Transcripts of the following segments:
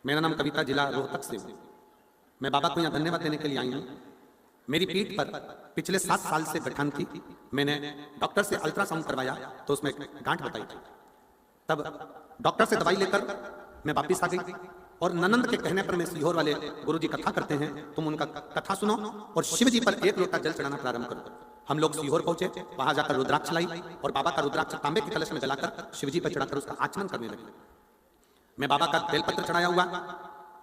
मेरा नाम कविता, जिला रोहतक से हूँ। मैं बाबा को यहाँ धन्यवाद देने के लिए आई हूँ। मेरी पीठ पर पिछले 7 साल से गठान थी। मैंने डॉक्टर से अल्ट्रासाउंड करवाया तो उसमें गांठ बताई थी। तब डॉक्टर से दवाई लेकर मैं वापिस आ गई और ननंद के कहने पर मैं सीहोर वाले गुरुजी कथा करते हैं, तुम उनका कथा सुनो और शिव जी पर 1 लोटा जल चढ़ाना प्रारंभ करो। हम लोग सीहोर पहुंचे, वहां जाकर रुद्राक्ष लाई और बाबा का रुद्राक्ष तांबे के कलश में जलाकर शिव जी पर चढ़ाकर उसका आचमन करने लगे। मैं बाबा का बेलपत्र चढ़ाया हुआ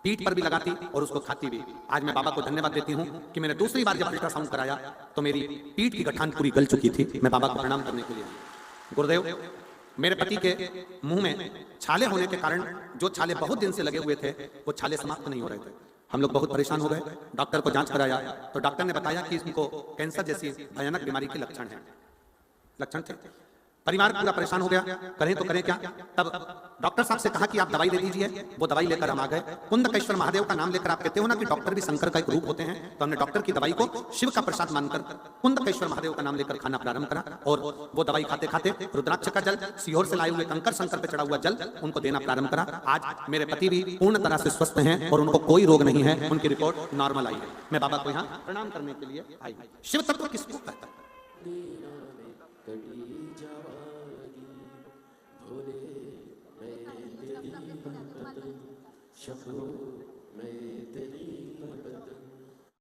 पीठ पर भी लगाती और उसको खाती भी। आज मैं बाबा को धन्यवाद देती हूँ कि मैंने दूसरी बार जब अल्ट्रासाउंड कराया तो मेरी पीठ की गठान पूरी गल चुकी थी। मैं बाबा को प्रणाम करने के लिए गुरुदेव, मेरे पति के मुंह में छाले होने के कारण जो छाले बहुत दिन से लगे हुए थे वो छाले समाप्त नहीं हो रहे थे। हम लोग बहुत परेशान हो गए। डॉक्टर को जांच कराया तो डॉक्टर ने बताया कि इनको कैंसर जैसी भयानक बीमारी के लक्षण थे। परिवार पूरा परेशान हो गया, करें तो करें क्या। तब डॉक्टर साहब से कहा कि आप दवाई ले लीजिए। वो दवाई लेकर हम आ गए। कुंदकेश्वर महादेव का नाम लेकर आप कहते हो ना कि डॉक्टर भी शंकर का एक रूप होते हैं, तो हमने डॉक्टर की दवाई को शिव का प्रसाद मानकर कुंदकेश्वर महादेव का नाम लेकर खाना प्रारंभ करा और वो दवाई खाते खाते रुद्राक्ष का जल, सीहोर से लाए हुए कंकर शंकर पे चढ़ा हुआ जल उनको देना प्रारंभ करा। आज मेरे पति भी पूर्ण तरह से स्वस्थ हैं और उनको कोई रोग नहीं है, उनकी रिपोर्ट नॉर्मल आई है। मैं बाबा को यहाँ प्रणाम करने के लिए आई। शिव तत्व किसको कहता है?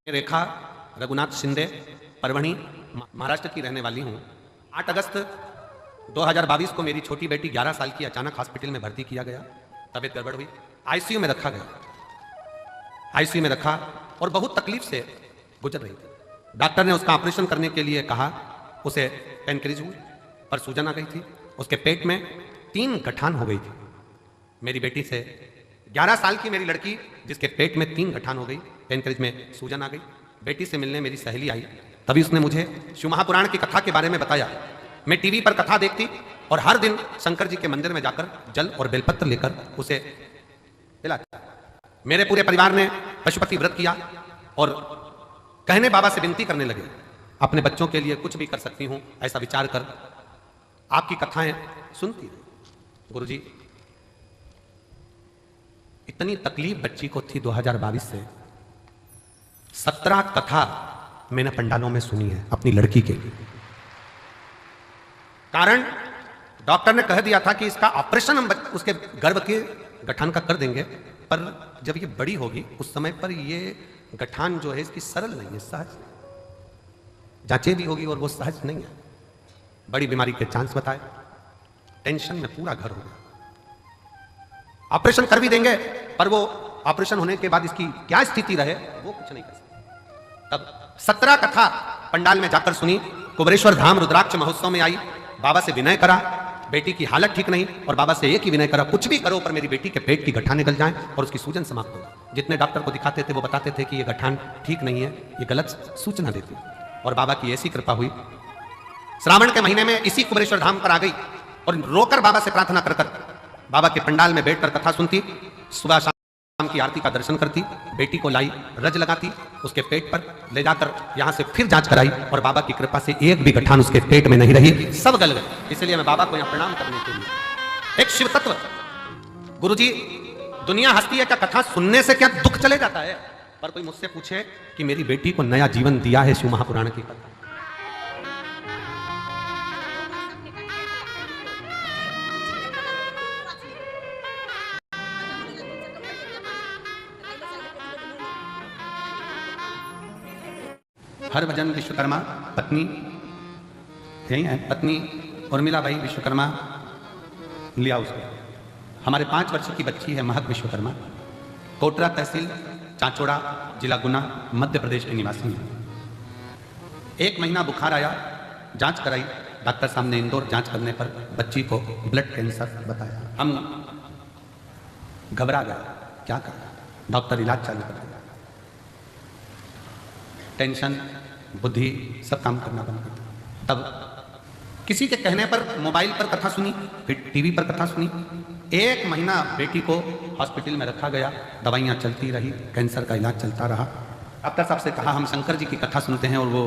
रेखा रघुनाथ शिंदे, परभणी, महाराष्ट्र की रहने वाली हूँ। 8 अगस्त 2022 को मेरी छोटी बेटी 11 साल की अचानक हॉस्पिटल में भर्ती किया गया। तबीयत गड़बड़ हुई, आईसीयू में रखा गया। आईसीयू में रखा और बहुत तकलीफ से गुजर रही थी। डॉक्टर ने उसका ऑपरेशन करने के लिए कहा। उसे पेनक्रिज हुई पर सूजन आ गई थी। उसके पेट में 3 गठान हो गई थी। मेरी बेटी से 11 साल की मेरी लड़की जिसके पेट में 3 गठान हो गई, पेनक्रिज में सूजन आ गई। बेटी से मिलने मेरी सहेली आई, तभी उसने मुझे शिव महापुराण की कथा के बारे में बताया। मैं टीवी पर कथा देखती और हर दिन शंकर जी के मंदिर में जाकर जल और बेलपत्र लेकर उसे पिलाती। मेरे पूरे परिवार ने पशुपति व्रत किया और कहने बाबा से विनती करने लगे, अपने बच्चों के लिए कुछ भी कर सकती हूँ ऐसा विचार कर आपकी कथाएं सुनती। गुरुजी, इतनी तकलीफ बच्ची को थी 2022 से। 17 कथा मैंने पंडालों में सुनी है अपनी लड़की के लिए। कारण डॉक्टर ने कह दिया था कि इसका ऑपरेशन हम उसके गर्भ के गठान का कर देंगे, पर जब ये बड़ी होगी उस समय पर ये गठान जो है इसकी सरल नहीं है, सहज जांचें भी होगी और वो सहज नहीं है। बड़ी बीमारी के चांस बताए। टेंशन में पूरा घर हो गया। ऑपरेशन कर भी देंगे पर वो ऑपरेशन होने के बाद इसकी क्या स्थिति रहे वो कुछ नहीं कर सकते। तब 17 कथा पंडाल में जाकर सुनी। कुबरेश्वर धाम रुद्राक्ष महोत्सव में आई, बाबा से विनय करा। बेटी की हालत ठीक नहीं और बाबा से एक ही विनय करा, कुछ भी करो पर मेरी बेटी के पेट की गठान निकल जाए और उसकी सूजन समाप्त हो। जितने डॉक्टर को दिखाते थे वो बताते थे कि ये गठान ठीक नहीं है, ये गलत सूचना देती। और बाबा की ऐसी कृपा हुई, श्रावण के महीने में इसी कुबरेश्वर धाम पर आ गई और रोकर बाबा से प्रार्थना कर बाबा के पंडाल में बैठकर कथा सुनती। सुबह शाम की आरती का दर्शन करती। बेटी को लाई, रज लगाती, उसके पेट पर ले जाकर यहां से फिर जांच कराई और बाबा की कृपा से एक भी गठान उसके पेट में नहीं रही, सब गल गए। इसलिए मैं बाबा को यहां प्रणाम करने के लिए। एक शिव तत्व। गुरुजी, दुनिया हंसती है क्या कथा सुनने से क्या दुख चले जाता है? पर कोई मुझसे पूछे कि मेरी बेटी को नया जीवन दिया है शिव महापुराण की कथा। हरभजन विश्वकर्मा पत्नी यही है, पत्नी उर्मिला भाई विश्वकर्मा लिया उसको। हमारे 5 वर्ष की बच्ची है महक विश्वकर्मा। कोटरा तहसील चांचोड़ा जिला गुना मध्य प्रदेश के निवासी है। 1 महीना बुखार आया, जांच कराई। डॉक्टर साहब ने इंदौर जांच करने पर बच्ची को ब्लड कैंसर बताया। हम घबरा गए, क्या करा। डॉक्टर इलाज चालू कर दिया। टेंशन, बुद्धि सब काम करना बंद कर दिया। तब किसी के कहने पर मोबाइल पर कथा सुनी, फिर टीवी पर कथा सुनी। 1 महीना बेटी को हॉस्पिटल में रखा गया, दवाइयाँ चलती रही, कैंसर का इलाज चलता रहा। डॉक्टर साहब से कहा हम शंकर जी की कथा सुनते हैं और वो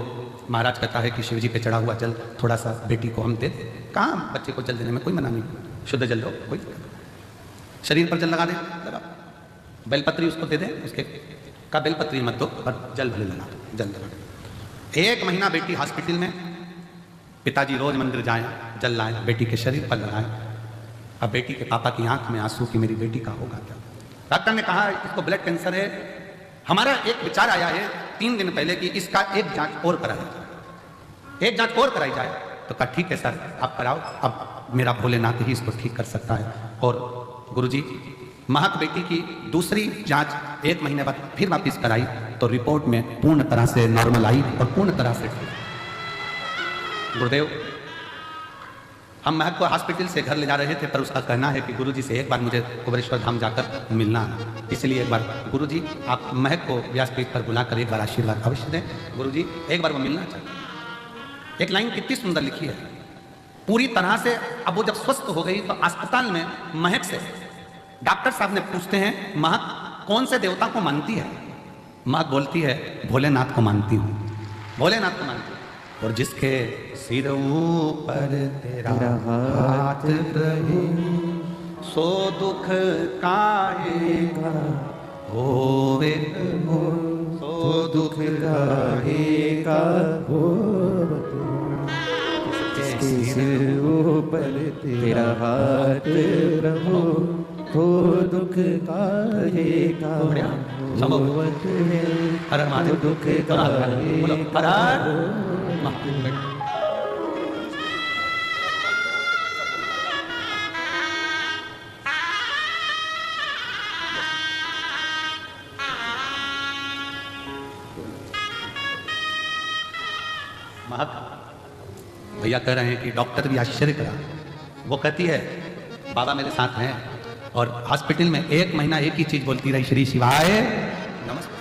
महाराज कहता है कि शिव जी पे चढ़ा हुआ जल थोड़ा सा बेटी को हम दे दें। कहाँ बच्चे को जल देने में कोई मना नहीं, शुद्ध जल दो, कोई शरीर पर जल लगा दे, लगा। बेलपत्री उसको दे दे, उसके का बेलपत्री मत दो पर जल भले लगा दो, जल लगा। 1 महीना बेटी हॉस्पिटल में, पिताजी रोज मंदिर जाए, जल लाए, बेटी के शरीर पर लगाए। अब बेटी के पापा की आंख में आंसू कि मेरी बेटी का होगा क्या। डॉक्टर ने कहा इसको ब्लड कैंसर है। हमारा एक विचार आया है 3 दिन पहले कि इसका एक जांच और कराई जाए, एक जांच और कराई जाए। तो कहा ठीक है सर आप कराओ, अब मेरा भोलेनाथ ही इसको ठीक कर सकता है। और गुरुजी महक बेटी की दूसरी जांच 1 महीने बाद फिर वापिस कराई तो रिपोर्ट में पूर्ण तरह से नॉर्मल आई और पूर्ण तरह से ठीक। गुरुदेव हम महक को हॉस्पिटल से घर ले जा रहे थे पर उसका कहना है कि गुरुजी से एक बार मुझे कुबेरेश्वर धाम जाकर मिलना है, इसलिए एक बार गुरुजी आप महक को व्यासपीठ पर बुलाकर एक बार आशीर्वाद अवश्य दें। गुरुजी एक बार वो मिलना चाहते हैं। एक लाइन कितनी सुंदर लिखी है पूरी तरह से। अब वो जब स्वस्थ हो गई तो अस्पताल में महक से डॉक्टर साहब ने पूछते हैं महक कौन से देवता को मानती है। महक बोलती है भोलेनाथ को मानती हूँ, भोलेनाथ को मानती हूँ। और जिसके सिर ऊपर तेरा हाथ रहे सो दुख काहेगा होवे, सो दुख काहेगा हो। जिसके सिर ऊपर तेरा हाथ रहो हो दुख काहेगा होवत है। हर माधव दुख काहेगा। महक भैया कह रहे हैं कि डॉक्टर भी आश्चर्य करा। वो कहती है बाबा मेरे साथ हैं और हॉस्पिटल में 1 महीना एक ही चीज बोलती रही, श्री शिवाय नमस्ते।